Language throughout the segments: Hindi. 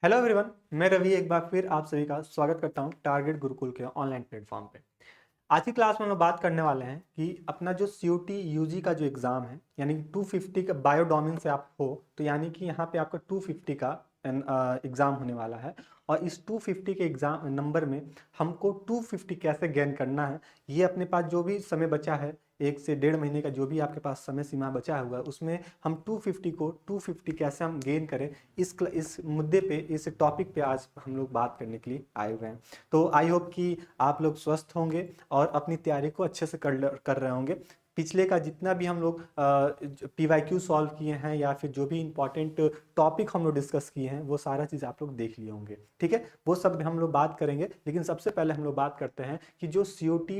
हेलो एवरीवन, मैं रवि एक बार फिर आप सभी का स्वागत करता हूं टारगेट गुरुकुल के ऑनलाइन प्लेटफॉर्म पे। आज की क्लास में हम लोग बात करने वाले हैं कि अपना जो सीयूटी यूजी का जो एग्ज़ाम है, यानी कि 250 का बायोडोमिन से आप हो, तो यानी कि यहाँ पे आपका 250 का एग्ज़ाम होने वाला है। और इस 250 के एग्ज़ाम नंबर में हमको 250 कैसे गेन करना है, ये अपने पास जो भी समय बचा है, 1 से 1.5 महीने का जो भी आपके पास समय सीमा बचा हुआ है, उसमें हम 250 कैसे हम गेन करें, इस मुद्दे पे, इस टॉपिक पे आज हम लोग बात करने के लिए आए हुए हैं। तो आई होप कि आप लोग स्वस्थ होंगे और अपनी तैयारी को अच्छे से कर रहे होंगे। पिछले का जितना भी हम लोग PYQ सॉल्व किए हैं या फिर जो भी इंपॉर्टेंट टॉपिक हम लोग डिस्कस किए हैं, वो सारा चीज़ आप लोग देख लिए होंगे। ठीक है, वो सब हम लोग बात करेंगे, लेकिन सबसे पहले हम लोग बात करते हैं कि जो सीयूटी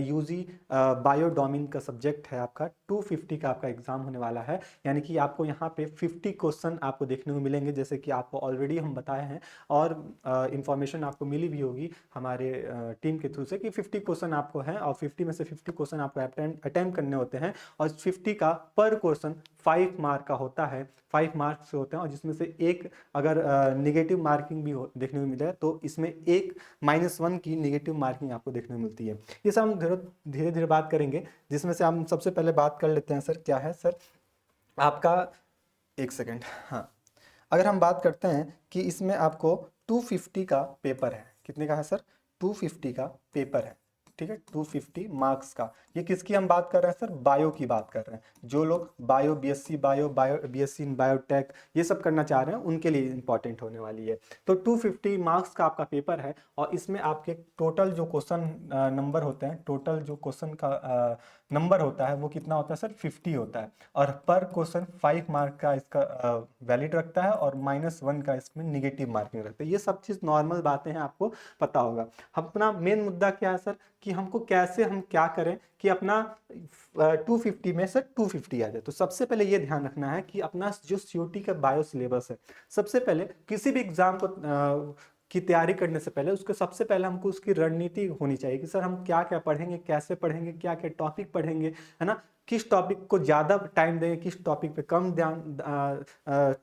यूजी बायोडोमिन का सब्जेक्ट है आपका, 250 का आपका एग्जाम होने वाला है। यानी कि आपको यहाँ पे 50 क्वेश्चन आपको देखने को मिलेंगे, जैसे कि आपको ऑलरेडी हम बताए हैं और इंफॉर्मेशन आपको मिली भी होगी हमारे टीम के थ्रू से कि 50 क्वेश्चन आपको हैं और 50 में से 50 क्वेश्चन आपको अटेम्प्ट करने होते हैं। और 50 का पर क्वेश्चन 5 मार्क का होता है, 5 मार्क्स से होते हैं। और जिसमें से एक अगर निगेटिव मार्किंग भी देखने को मिले तो इसमें एक -1 की निगेटिव मार्किंग आपको देखने को मिलती है। ये सब हम धीरे धीरे बात करेंगे, जिसमें से हम सबसे पहले बात कर लेते हैं। सर क्या है सर आपका, एक सेकेंड, हाँ, अगर हम बात करते हैं कि इसमें आपको 250 का पेपर है, कितने का है सर? 250 का पेपर है। ठीक है, 250 मार्क्स का। ये किसकी हम बात कर रहे हैं सर? बायो की बात कर रहे हैं। जो लोग bio, BSc bio, BSc in biotech ये सब करना चाह रहे हैं, उनके लिए इंपॉर्टेंट होने वाली है। तो 250 मार्क्स का आपका पेपर है और इसमें आपके टोटल जो क्वेश्चन नंबर होते हैं, टोटल जो क्वेश्चन का नंबर होता है वो कितना होता है सर? 50 होता है। और पर क्वेश्चन 5 मार्क का इसका वैलिड रखता है और -1 का इसमें निगेटिव मार्किंग रखता है। ये सब चीज़ नॉर्मल बातें हैं, आपको पता होगा। अपना मेन मुद्दा क्या है सर कि हमको कैसे हम क्या करें कि अपना 250 में से 250 आ जाए। तो सबसे पहले ये ध्यान रखना है कि अपना जो सीयूटी का बायो सिलेबस है, सबसे पहले किसी भी एग्जाम को की तैयारी करने से पहले उसको सबसे पहले हमको उसकी रणनीति होनी चाहिए कि सर हम क्या क्या पढ़ेंगे, कैसे पढ़ेंगे, क्या क्या टॉपिक पढ़ेंगे, है ना। किस टॉपिक को ज़्यादा टाइम देंगे, किस टॉपिक पे कम ध्यान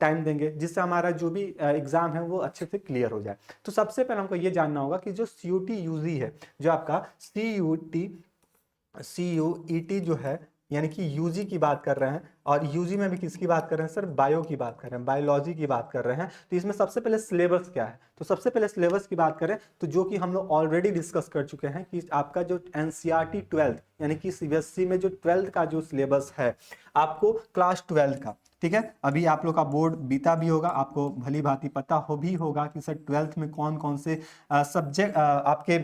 टाइम देंगे, जिससे हमारा जो भी एग्जाम है वो अच्छे से क्लियर हो जाए। तो सबसे पहले हमको ये जानना होगा कि जो सीयूटी यूजी है, जो आपका CUET जो है, यानी कि यूजी की बात कर रहे हैं। और यूजी में भी किसकी बात कर रहे हैं सर? बायो की बात कर रहे हैं, बायोलॉजी की बात कर रहे हैं। तो इसमें सबसे पहले सिलेबस क्या है? तो सबसे पहले सिलेबस की बात करें तो जो कि हम लोग ऑलरेडी डिस्कस कर चुके हैं कि आपका जो एनसीईआरटी 12 यानी कि सीबीएसई में जो 12th का जो सिलेबस है, आपको क्लास 12 का, ठीक है, अभी आप लोग का बोर्ड बीता भी होगा, आपको भली भांति पता हो भी होगा कि सर 12th में कौन कौन से सब्जेक्ट आपके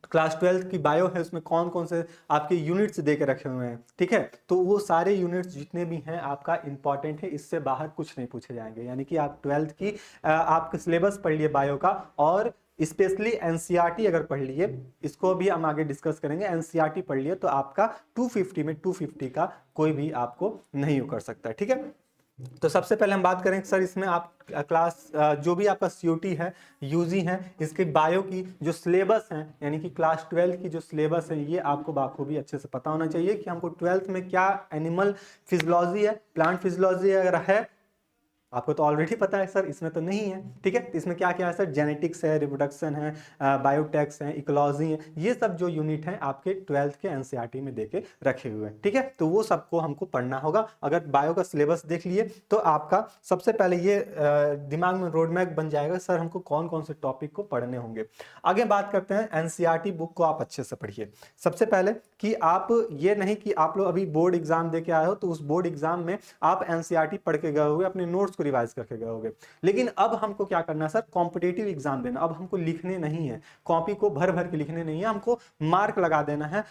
क्लास 12 की बायो है, उसमें कौन कौन से आपके यूनिट्स दे के रखे हुए हैं। ठीक है, तो वो सारे यूनिट्स जितने भी हैं आपका इंपॉर्टेंट है, इससे बाहर कुछ नहीं पूछे जाएंगे। यानी कि आप 12th की आपका सिलेबस पढ़ लिए बायो का, और स्पेशली एनसीईआरटी अगर पढ़ लिए, इसको भी हम आगे डिस्कस करेंगे, एनसीईआरटी पढ़ लिए तो आपका 250 में 250 का कोई भी आपको नहीं कर सकता है। ठीक है, तो सबसे पहले हम बात करें सर, इसमें आप क्लास जो भी आपका सीयूटी है, यूजी है, इसके बायो की जो सिलेबस है, यानी कि क्लास 12 की जो सिलेबस है, ये आपको बाखूबी अच्छे से पता होना चाहिए कि हमको 12th में क्या एनिमल फिजियोलॉजी है, प्लांट फिजियोलॉजी अगर है, आपको तो ऑलरेडी पता है सर, इसमें तो नहीं है। ठीक है, तो इसमें क्या क्या है सर? जेनेटिक्स है, रिप्रोडक्शन है, बायोटेक्स है, इकोलॉजी है, ये सब जो यूनिट है आपके 12th के एनसीईआरटी में देके रखे हुए हैं। ठीक है, तो वो सबको हमको पढ़ना होगा। अगर बायो का सिलेबस देख लिए तो आपका सबसे पहले ये दिमाग में रोड मैप बन जाएगा, सर हमको कौन कौन से टॉपिक को पढ़ने होंगे। आगे बात करते हैं, एनसीईआरटी बुक को आप अच्छे से पढ़िए। सबसे पहले कि आप ये नहीं कि आप लोग अभी बोर्ड एग्जाम दे के आए हो तो उस बोर्ड एग्जाम में आप एनसीईआरटी पढ़ के गए होगे, अपने नोट्स को रिवाइज करके गए होगे। लेकिन अब हमको क्या करना है सर? कॉम्पिटेटिव एग्जाम देना। अब हमको लिखने नहीं है, कॉपी को भर भर के लिखने नहीं है, हमको मार्क लगा देना है।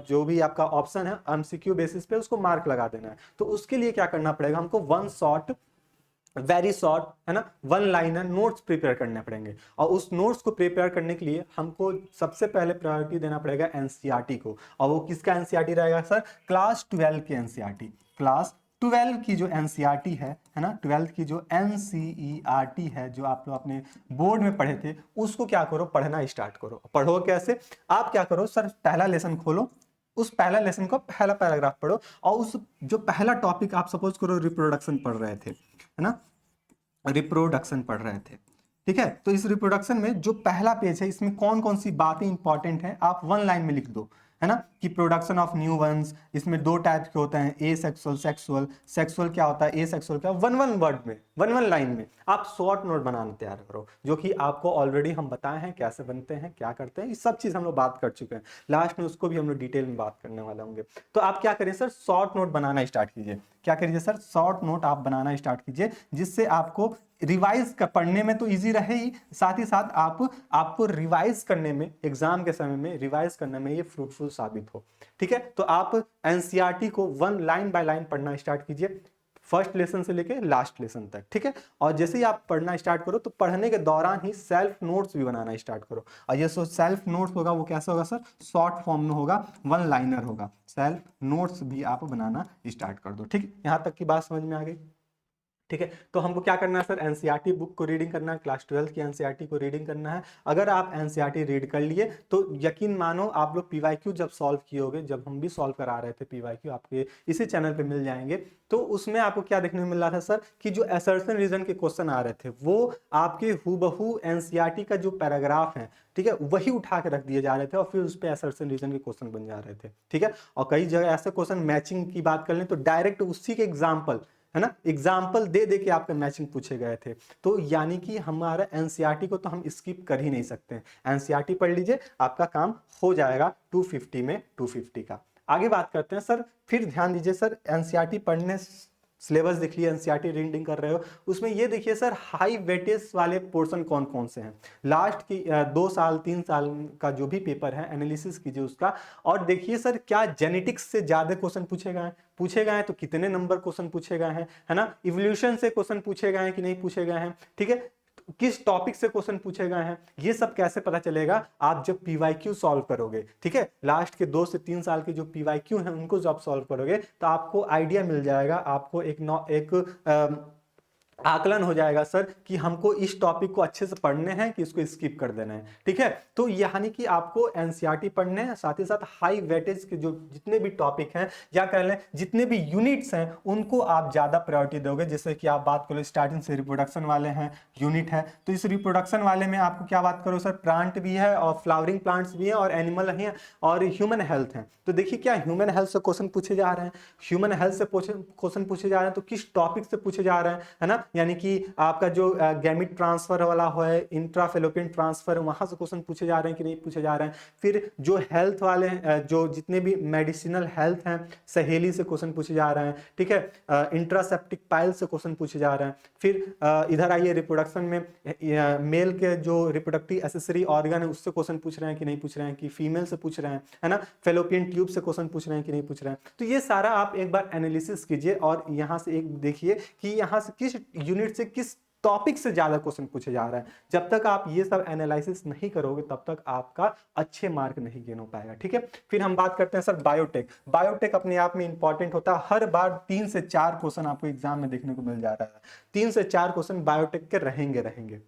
जो भी आपका ऑप्शन है एमसीक्यू बेसिस पे उसको मार्क लगा देना है। तो उसके लिए क्या करना पड़ेगा? हमको वन शॉट, वेरी शॉर्ट, है ना, वन लाइनर नोट्स प्रिपेयर करने पड़ेंगे। और उस नोट्स को प्रिपेयर करने के लिए हमको सबसे पहले प्रायोरिटी देना पड़ेगा एनसीईआरटी को। और वो किसका एनसीईआरटी रहेगा सर? क्लास 12 की एनसीईआरटी। क्लास 12 की जो एनसीईआरटी है ना, 12th की जो एनसीईआरटी है, जो आप लोग अपने बोर्ड में पढ़े थे, उसको क्या करो? पढ़ना स्टार्ट करो। पढ़ो कैसे? आप क्या करो सर, पहला लेसन खोलो, उस पहला लेसन को पहला पैराग्राफ पढ़ो, और उस जो पहला टॉपिक आप सपोज करो रिप्रोडक्शन पढ़ रहे थे, है ना, रिप्रोडक्शन पढ़ रहे थे। ठीक है, तो इस रिप्रोडक्शन में जो पहला पेज है इसमें कौन कौन सी बातें इंपॉर्टेंट है आप वन लाइन में लिख दो, है ना, कि प्रोडक्शन ऑफ न्यू वंस, इसमें दो टाइप के होते हैं, ए सेक्सुअल, सेक्सुअल। सेक्सुअल क्या होता है, ए सेक्सुअल क्या, वन वन वर्ड में, वन वन लाइन में आप शॉर्ट नोट बनाना तैयार करो, जो कि आपको ऑलरेडी हम बताए हैं कैसे बनते हैं, क्या करते हैं, ये सब चीज हम लोग बात कर चुके हैं। लास्ट में उसको भी हम लोग डिटेल में बात करने वाले होंगे। तो आप क्या करें सर, शॉर्ट नोट बनाना स्टार्ट कीजिए। क्या करिए सर, शॉर्ट नोट आप बनाना स्टार्ट कीजिए, जिससे आपको रिवाइज पढ़ने में तो इजी रहे ही, साथ ही साथ आपको रिवाइज करने में, एग्जाम के समय में रिवाइज करने में ये फ्रूटफुल साबित हो। ठीक है, तो आप एनसीईआरटी को वन लाइन बाय लाइन पढ़ना स्टार्ट कीजिए, फर्स्ट लेसन से लेके लास्ट लेसन तक। ठीक है, और जैसे ही आप पढ़ना स्टार्ट करो तो पढ़ने के दौरान ही सेल्फ नोट्स भी बनाना स्टार्ट करो। और ये सेल्फ नोट्स होगा वो कैसे होगा सर, शॉर्ट फॉर्म में होगा, वन लाइनर होगा। सेल्फ नोट्स भी आप बनाना स्टार्ट कर दो। ठीक, यहां तक की बात समझ में आ गई। ठीक है, तो हमको क्या करना है सर, एनसीईआरटी बुक को रीडिंग करना है, क्लास 12 की एनसीईआरटी को रीडिंग करना है। अगर आप एनसीईआरटी रीड कर लिए तो यकीन मानो आप लोग पीवाईक्यू जब सॉल्व किए होगे, जब हम भी सॉल्व करा रहे थे पीवाईक्यू, आपके इसी चैनल पे मिल जाएंगे, तो उसमें आपको क्या देखने को मिल रहा था सर, कि जो असर्शन रीजन के क्वेश्चन आ रहे थे वो आपके हूबहू एनसीईआरटी का जो पैराग्राफ है, ठीक है, वही उठा के रख दिए जा रहे थे और फिर उस पर असर्शन रीजन के क्वेश्चन बन जा रहे थे। ठीक है, और कई जगह ऐसे क्वेश्चन मैचिंग की बात कर लें तो डायरेक्ट उसी के एग्जाम्पल, है ना, एग्जाम्पल दे दे के आपका मैचिंग पूछे गए थे। तो यानी कि हमारा एनसीईआरटी को तो हम स्किप कर ही नहीं सकते। एनसीईआरटी पढ़ लीजिए, आपका काम हो जाएगा 250 में 250 का। आगे बात करते हैं सर, फिर ध्यान दीजिए सर, एनसीईआरटी पढ़ने, सिलेबस देख लिया, एनसीईआरटी रीडिंग कर रहे हो, उसमें ये देखिए सर हाई वेटेज वाले पोर्शन कौन कौन से हैं। लास्ट की 2 साल 3 साल का जो भी पेपर है एनालिसिस कीजिए उसका, और देखिए सर क्या जेनेटिक्स से ज्यादा क्वेश्चन पूछे गए हैं तो कितने नंबर क्वेश्चन पूछे गए हैं, है ना, इवोल्यूशन से क्वेश्चन पूछे गए हैं कि नहीं पूछे गए हैं। ठीक है, किस टॉपिक से क्वेश्चन पूछे गए हैं, ये सब कैसे पता चलेगा, आप जब पीवाईक्यू सॉल्व करोगे। ठीक है, लास्ट के 2 से 3 साल के जो पीवाईक्यू हैं उनको जब सॉल्व करोगे तो आपको आइडिया मिल जाएगा, आपको एक आकलन हो जाएगा सर कि हमको इस टॉपिक को अच्छे से पढ़ने हैं कि इसको स्किप कर देना है। ठीक है, तो यानी कि आपको एनसीईआरटी पढ़ने हैं, साथ ही साथ हाई वेटेज के जो जितने भी टॉपिक हैं या कह लें जितने भी यूनिट्स हैं उनको आप ज्यादा प्रायोरिटी दोगे। जैसे कि आप बात करो स्टार्टिंग से रिप्रोडक्शन वाले हैं, यूनिट है, तो इस रिप्रोडक्शन वाले में आपको क्या बात करो सर, प्लांट भी है और फ्लावरिंग प्लांट्स भी हैं और एनिमल हैं और ह्यूमन हेल्थ है। तो देखिए क्या ह्यूमन हेल्थ से क्वेश्चन पूछे जा रहे हैं, ह्यूमन हेल्थ से क्वेश्चन पूछे जा रहे हैं, तो किस टॉपिक से पूछे जा रहे हैं, है ना, यानी कि आपका जो गैमिट ट्रांसफर वाला है, इंट्राफेलोपियन ट्रांसफर, वहां से क्वेश्चन पूछे जा रहे हैं कि नहीं पूछे जा रहे हैं। फिर जो हेल्थ वाले जो जितने भी मेडिसिनल हेल्थ हैं, सहेली से क्वेश्चन पूछे जा रहे हैं। ठीक है, इंट्रासेप्टिक पाइल से क्वेश्चन पूछे जा रहे हैं। फिर इधर आइए रिप्रोडक्शन में, मेल के जो रिप्रोडक्टिव एसेसरी ऑर्गन है उससे क्वेश्चन पूछ रहे हैं कि नहीं पूछ रहे हैं, कि फीमेल से पूछ रहे हैं, है ना, फेलोपियन ट्यूब से क्वेश्चन पूछ रहे हैं कि नहीं पूछ रहे हैं। तो ये सारा आप एक बार एनालिसिस कीजिए और यहां से एक देखिए कि यहां से किस यूनिट से किस टॉपिक से ज्यादा क्वेश्चन पूछे जा रहा है। जब तक आप ये सब एनालिसिस नहीं करोगे तब तक आपका अच्छे मार्क नहीं गेन हो पाएगा। ठीक है, फिर हम बात करते हैं सर बायोटेक। बायोटेक अपने आप में इंपॉर्टेंट होता है, हर बार 3 से 4 क्वेश्चन आपको एग्जाम में देखने को मिल जा रहा है, 3 से 4 क्वेश्चन बायोटेक के रहेंगे।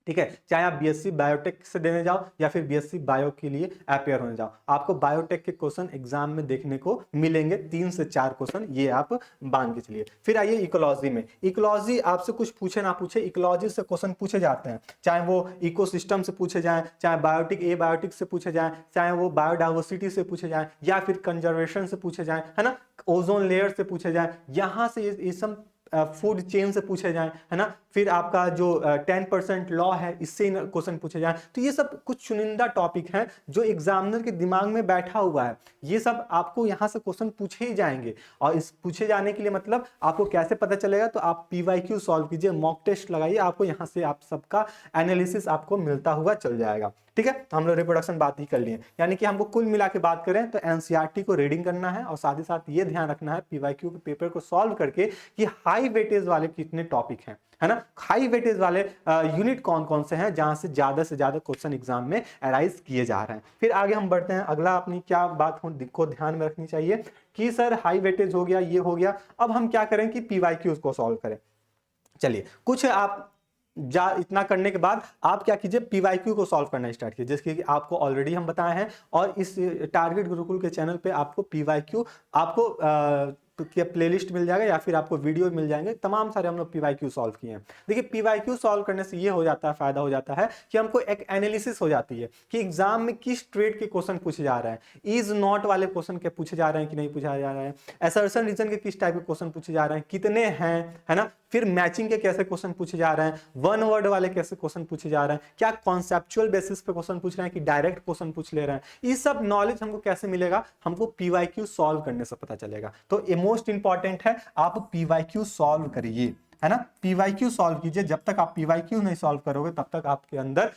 ठीक है, चाहे आप बीएससी बायोटेक से देने जाओ या फिर बीएससी बायो के लिए अपेयर होने जाओ, आपको बायोटेक के क्वेश्चन एग्जाम में देखने को मिलेंगे, 3 से 4 क्वेश्चन, ये आप मान के चलिए। फिर आइए इकोलॉजी में, इकोलॉजी आपसे कुछ पूछे ना पूछे, इकोलॉजी से क्वेश्चन पूछे जाते हैं, चाहे वो इकोसिस्टम से पूछे जाए, चाहे बायोटिक ए बायोटिक से पूछे जाए, चाहे वो बायोडाइवर्सिटी से पूछे जाए या फिर कंजर्वेशन से पूछे जाए, है ना, ओजोन लेयर से पूछे जाए, यहां से ये सब फूड चेन से पूछे जाए, है ना, फिर आपका जो 10% लॉ है इससे क्वेश्चन पूछे जाए। तो ये सब कुछ चुनिंदा टॉपिक हैं जो एग्जामिनर के दिमाग में बैठा हुआ है, ये सब आपको यहां से क्वेश्चन पूछे ही जाएंगे। और इस पूछे जाने के लिए मतलब आपको कैसे पता चलेगा, तो आप पीवाईक्यू सॉल्व कीजिए, मॉक टेस्ट लगाइए, आपको यहां से आप सबका एनालिसिस आपको मिलता हुआ चल जाएगा। ठीक है, तो हम लोग रिप्रोडक्शन बात ही कर लिए, यानी कि हमको कुल मिला के बात करें तो एनसीईआरटी को रीडिंग करना है और साथ ही साथ ये ध्यान रखना है पीवाईक्यू के पेपर को सॉल्व करके कि हाई वेटेज वाले कितने टॉपिक हैं, है ना, हाई वेटेज वाले यूनिट कौन कौन से हैं जहां से ज्यादा क्वेश्चन एग्जाम में अराइज किए जा रहे हैं। फिर आगे हम बढ़ते हैं, अगला अपनी क्या बात को ध्यान में रखनी चाहिए कि सर हाई वेटेज हो गया, ये हो गया, अब हम क्या करें कि पीवाईक्यूज को सॉल्व करें। चलिए, कुछ आप इतना करने के बाद आप क्या कीजिए, पीवाईक्यू को सॉल्व करना स्टार्ट कीजिए, जैसे कि आपको ऑलरेडी हम बताए हैं, और इस टारगेट गुरुकुल के चैनल पे आपको पीवाईक्यू आपको प्लेलिस्ट मिल जाएगा या फिर आपको वीडियो मिल जाएंगे, तमाम सारे हम लोग पीवाईक्यू सॉल्व किए हैं। देखिए पीवाईक्यू सॉल्व करने से ये हो जाता है, फायदा हो जाता है कि हमको एक एनालिसिस हो जाती है कि एग्जाम में किस ट्रेड के क्वेश्चन पूछे जा रहे हैं, इज नॉट वाले क्वेश्चन के पूछे जा रहे हैं कि नहीं पूछा जा रहे हैं, असर्शन रीजन के किस टाइप के क्वेश्चन पूछे जा रहे हैं, कितने हैं, है ना, फिर मैचिंग के कैसे क्वेश्चन पूछे जा रहे हैं, वन वर्ड वाले कैसे क्वेश्चन पूछे जा रहे हैं, क्या कॉन्सेप्चुअल बेसिस पे क्वेश्चन पूछ रहे हैं कि डायरेक्ट क्वेश्चन पूछ ले रहे हैं। ये सब नॉलेज हमको कैसे मिलेगा, हमको पीवाईक्यू सॉल्व करने से पता चलेगा। तो ये मोस्ट इंपॉर्टेंट है, आप पीवाईक्यू सॉल्व करिए, है ना, पीवाईक्यू सॉल्व कीजिए। जब तक आप पीवाईक्यू नहीं सॉल्व करोगे तब तक आपके अंदर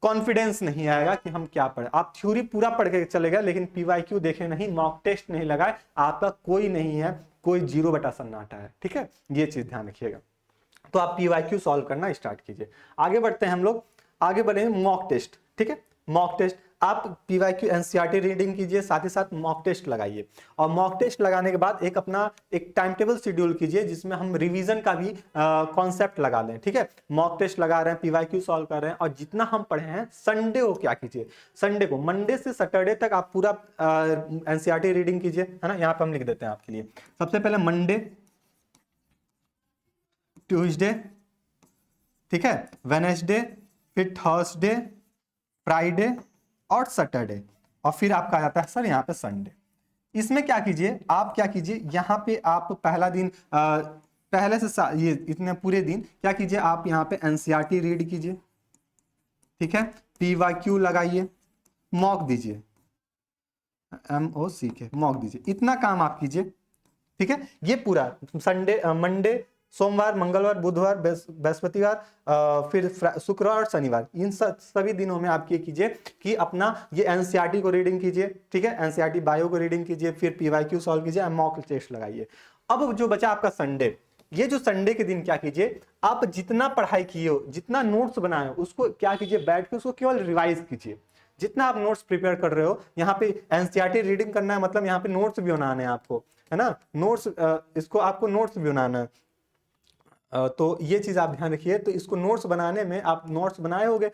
कॉन्फिडेंस नहीं आएगा कि हम क्या पढ़े। आप थ्योरी पूरा पढ़ के चले गए लेकिन पीवाईक्यू देखे नहीं, मॉक टेस्ट नहीं लगाए, आपका कोई नहीं है, कोई 0/सन्नाटा है। ठीक है, ये चीज ध्यान रखिएगा। तो आप पीवाईक्यू सॉल्व करना स्टार्ट कीजिए। आगे बढ़ते हैं हम लोग, आगे बढ़ेंगे मॉक टेस्ट। ठीक है, मॉक टेस्ट आप पीवाईक्यू एनसीईआरटी रीडिंग कीजिए, साथ ही साथ मॉक टेस्ट लगाइए। और मॉक टेस्ट लगाने के बाद एक अपना एक टाइम टेबल शेड्यूल कीजिए जिसमें हम रिवीजन का भी कॉन्सेप्ट लगा लें। ठीक है, मॉक टेस्ट लगा रहे हैं, पीवाईक्यू सॉल्व कर रहे हैं, और जितना हम पढ़े हैं संडे को क्या कीजिए, संडे को मंडे से सैटरडे तक आप पूरा एनसीईआरटी रीडिंग कीजिए, है ना। यहाँ पे हम लिख देते हैं आपके लिए, सबसे पहले मंडे, ट्यूसडे, ठीक है, वेडनेसडे, फिर थर्सडे, फ्राइडे और सैटरडे, और फिर आपका आ जाता है सर यहाँ पे संडे। इसमें क्या कीजिए, आप क्या कीजिए, यहाँ पे आप पहला दिन पहले से ये इतने पूरे दिन क्या कीजिए, आप यहाँ पे एनसीईआरटी रीड कीजिए, ठीक है, पीवाईक्यू लगाइए, मॉक दीजिए, MOC के मॉक दीजिए, इतना काम आप कीजिए। ठीक है, ये पूरा संडे, मंडे, सोमवार, मंगलवार, बुधवार, बृहस्पतिवार, फिर शुक्रवार और शनिवार, इन सभी दिनों में आप ये कीजिए कि अपना ये एनसीईआरटी को रीडिंग कीजिए। ठीक है, एनसीईआरटी बायो को रीडिंग कीजिए, फिर पीवाईक्यू सॉल्व कीजिए, मॉक टेस्ट लगाइए। अब जो बचा आपका संडे, ये जो संडे के दिन क्या कीजिए, आप जितना पढ़ाई किए हो, जितना नोट्स बनाए हो, उसको क्या कीजिए, बैठ के उसको केवल रिवाइज कीजिए। जितना आप नोट्स प्रिपेयर कर रहे हो, यहाँ पे एनसीईआरटी रीडिंग करना है, मतलब यहाँ पे नोट्स भी बनाने हैं आपको, है ना, नोट्स, इसको आपको नोट्स भी बनाना है। तो ये चीज आप ध्यान रखिए। तो इसको नोट्स बनाने में, आप नोट्स बनाए होगे,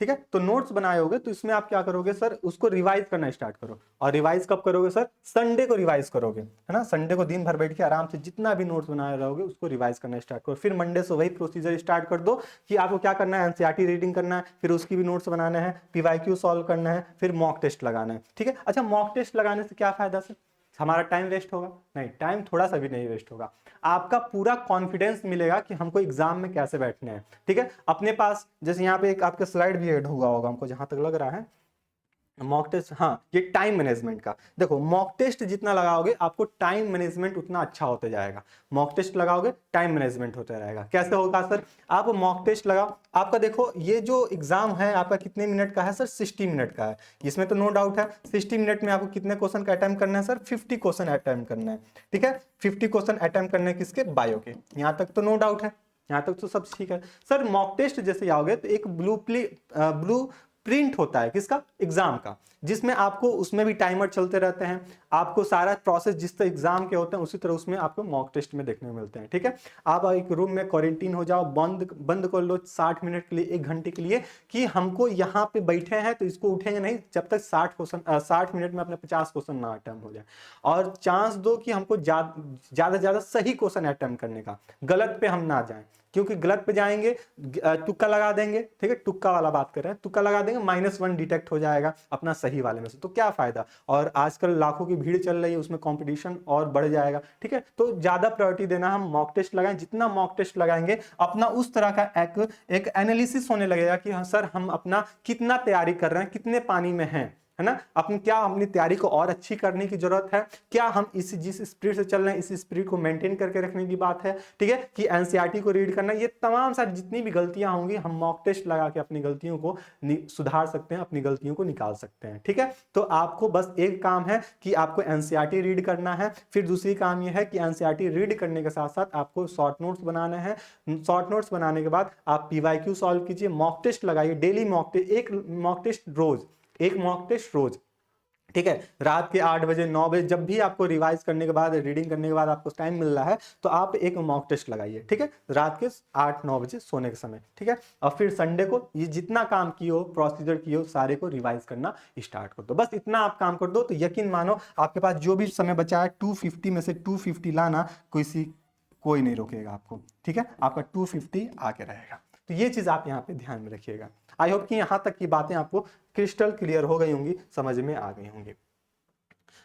ठीक है, तो नोट्स बनाए होगे, तो इसमें आप क्या करोगे सर, उसको रिवाइज करना स्टार्ट करो। और रिवाइज कब करोगे सर, संडे को रिवाइज करोगे, है ना, संडे को दिन भर बैठ के आराम से जितना भी नोट्स बनाए रहोगे उसको रिवाइज करना स्टार्ट करो। फिर मंडे से वही प्रोसीजर स्टार्ट कर दो कि आपको क्या करना है, एनसीईआरटी रीडिंग करना है, फिर उसकी भी नोट्स बनाना है, पीवाईक्यू सॉल्व करना है, फिर मॉक टेस्ट लगाना है। ठीक है, अच्छा मॉक टेस्ट लगाने से क्या फायदा सर, हमारा टाइम वेस्ट होगा? नहीं, टाइम थोड़ा सा भी नहीं वेस्ट होगा, आपका पूरा कॉन्फिडेंस मिलेगा कि हमको एग्जाम में कैसे बैठने हैं। ठीक है, अपने पास जैसे यहाँ पे एक आपका स्लाइड भी ऐड हुआ होगा हमको जहां तक लग रहा है, मॉक टेस्ट, हाँ, ये टाइम मैनेजमेंट का। देखो मॉक टेस्ट जितना लगाओगे आपको टाइम मैनेजमेंट उतना अच्छा होते जाएगा। मॉक टेस्ट लगाओगे टाइम मैनेजमेंट होता रहेगा। कैसे होगा सर, आप मॉक टेस्ट लगाओ, आपका देखो ये जो एग्जाम है आपका कितने मिनट का है सर, 60 मिनट का है। इसमें तो नो डाउट है 60 मिनट में आपको कितने क्वेश्चन का अटेम्प्ट करना है सर, 50 क्वेश्चन अटेम्प्ट करना है। ठीक है, 50 क्वेश्चन अटेम्प्ट करने किसके, बायो के। यहाँ तक तो नो डाउट है, यहाँ तक तो सब ठीक है। सर मॉक टेस्ट जैसे आओगे तो एक ब्लू प्रिंट होता है किसका, एग्जाम का, जिसमें आपको उसमें भी टाइमर चलते रहते हैं, आपको सारा प्रोसेस जिस तरह एग्जाम के होते हैं उसी तरह उसमें आपको मॉक टेस्ट में देखने को मिलते हैं। ठीक है, आप एक रूम में क्वारंटीन हो जाओ, बंद कर लो 60 मिनट के लिए, 1 घंटे के लिए, कि हमको यहाँ पे बैठे हैं तो इसको उठेंगे नहीं जब तक 60 मिनट में अपने 50 क्वेश्चन ना अटेम्प्ट हो जाए। और चांस दो कि हमको ज्यादा ज्यादा सही क्वेश्चन अटेम्प्ट करने का, गलत पे हम ना जाएं, क्योंकि गलत पे जाएंगे तुक्का लगा देंगे। ठीक है, तुक्का वाला बात कर रहे हैं, तुक्का लगा देंगे -1 डिटेक्ट हो जाएगा अपना सही वाले में से, तो क्या फायदा। और आजकल लाखों की भीड़ चल रही है, उसमें कंपटीशन और बढ़ जाएगा। ठीक है, तो ज्यादा प्रायोरिटी देना, हम मॉक टेस्ट लगाएं, जितना मॉक टेस्ट लगाएंगे अपना उस तरह का एक एनालिसिस होने लगेगा कि हाँ सर हम अपना कितना तैयारी कर रहे हैं, कितने पानी में हैं, है ना, अपनी तैयारी को और अच्छी करने की जरूरत है, क्या हम जिस स्पीड से चल रहे हैं इस स्पीड को मेंटेन करके रखने की बात है। ठीक है, कि एनसीईआरटी को रीड करना, ये तमाम सारी जितनी भी गलतियां होंगी हम मॉक टेस्ट लगा के अपनी गलतियों को सुधार सकते हैं, अपनी गलतियों को निकाल सकते हैं। ठीक है, तो आपको बस एक काम है कि आपको एनसीईआरटी रीड करना है, फिर दूसरी काम यह है कि एनसीईआरटी रीड करने के साथ साथ आपको शॉर्ट नोट्स बनाने हैं। शॉर्ट नोट्स बनाने के बाद आप पीवाईक्यू सॉल्व कीजिए, मॉक टेस्ट लगाइए, डेली मॉक टेस्ट, एक मॉक टेस्ट रोज। ठीक है। रात के 8 बजे 9 बजे जब भी आपको रिवाइज करने के बाद, रीडिंग करने के बाद आपको टाइम मिल रहा है, तो आप एक मॉक टेस्ट लगाइए, ठीक है, रात के 8-9 बजे सोने के समय, ठीक है। और फिर संडे को ये जितना काम किए हो, प्रोसीजर किए हो, सारे को रिवाइज करना स्टार्ट कर दो। बस इतना आप काम कर दो तो यकीन मानो आपके पास जो भी समय बचा है 250 में से 250 लाना कोई नहीं रोकेगा आपको, ठीक है। आपका 250 आके रहेगा। तो ये चीज आप यहाँ पे ध्यान में रखिएगा। आई होप कि यहाँ तक की बातें आपको क्रिस्टल क्लियर हो गई होंगी, समझ में आ गई होंगी।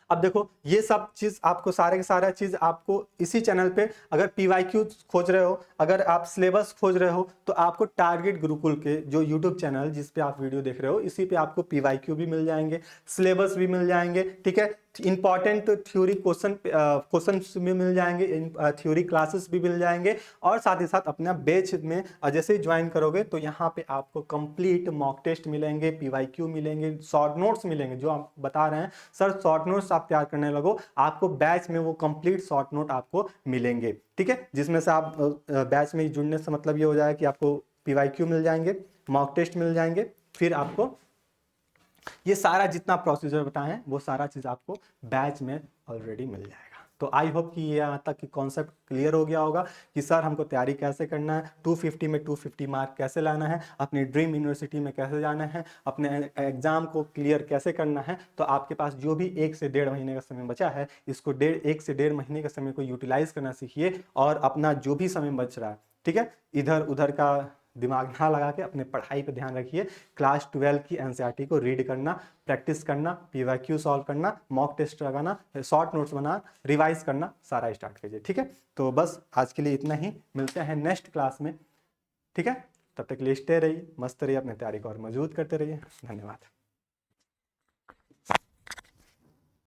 अब देखो ये सब चीज आपको, सारे के सारा चीज आपको इसी चैनल पे, अगर पीवाईक्यू खोज रहे हो, अगर आप सिलेबस खोज रहे हो, तो आपको टारगेट गुरुकुल के जो यूट्यूब चैनल जिस पे आप वीडियो देख रहे हो, इसी पे आपको पीवाईक्यू भी मिल जाएंगे, सिलेबस भी मिल जाएंगे, ठीक है। इंपॉर्टेंट थ्योरी क्वेश्चन भी मिल जाएंगे, थ्योरी क्लासेस भी मिल जाएंगे, और साथ ही साथ अपना बैच में जैसे ही ज्वाइन करोगे तो यहाँ पे आपको कंप्लीट मॉक टेस्ट मिलेंगे, पीवाईक्यू मिलेंगे, शॉर्ट नोट्स मिलेंगे। जो आप बता रहे हैं सर शॉर्ट नोट्स आप तैयार करने लगो, आपको बैच में वो कंप्लीट शॉर्ट नोट आपको मिलेंगे, ठीक है। जिसमें से आप बैच में जुड़ने से मतलब ये हो जाएगा कि आपको पीवाईक्यू मिल जाएंगे, मॉक टेस्ट मिल जाएंगे, फिर आपको ये सारा जितना प्रोसीजर बताए हैं वो सारा चीज आपको बैच में ऑलरेडी मिल जाएगा। तो आई होप कि ये यहाँ तक कि कॉन्सेप्ट क्लियर हो गया होगा कि सर हमको तैयारी कैसे करना है, 250 में 250 मार्क कैसे लाना है, अपनी ड्रीम यूनिवर्सिटी में कैसे जाना है, अपने एग्जाम को क्लियर कैसे करना है। तो आपके पास जो भी 1 से 1.5 महीने का समय बचा है, इसको 1 से 1.5 महीने का समय को यूटिलाइज करना सीखिए, और अपना जो भी समय बच रहा है, ठीक है, इधर उधर का दिमाग ना लगा के अपने पढ़ाई पे ध्यान रखिए। क्लास 12 की एनसीईआरटी को रीड करना, प्रैक्टिस करना, पीवाईक्यू सॉल्व करना, मॉक टेस्ट लगाना, शॉर्ट नोट्स बना, रिवाइज करना, सारा स्टार्ट कीजिए, ठीक है। तो बस आज के लिए इतना ही, मिलते हैं नेक्स्ट क्लास में, ठीक है। तब तक के लिए स्टे रहिए, मस्त रहिए, अपने तैयारी को और मजबूत करते रहिए। धन्यवाद।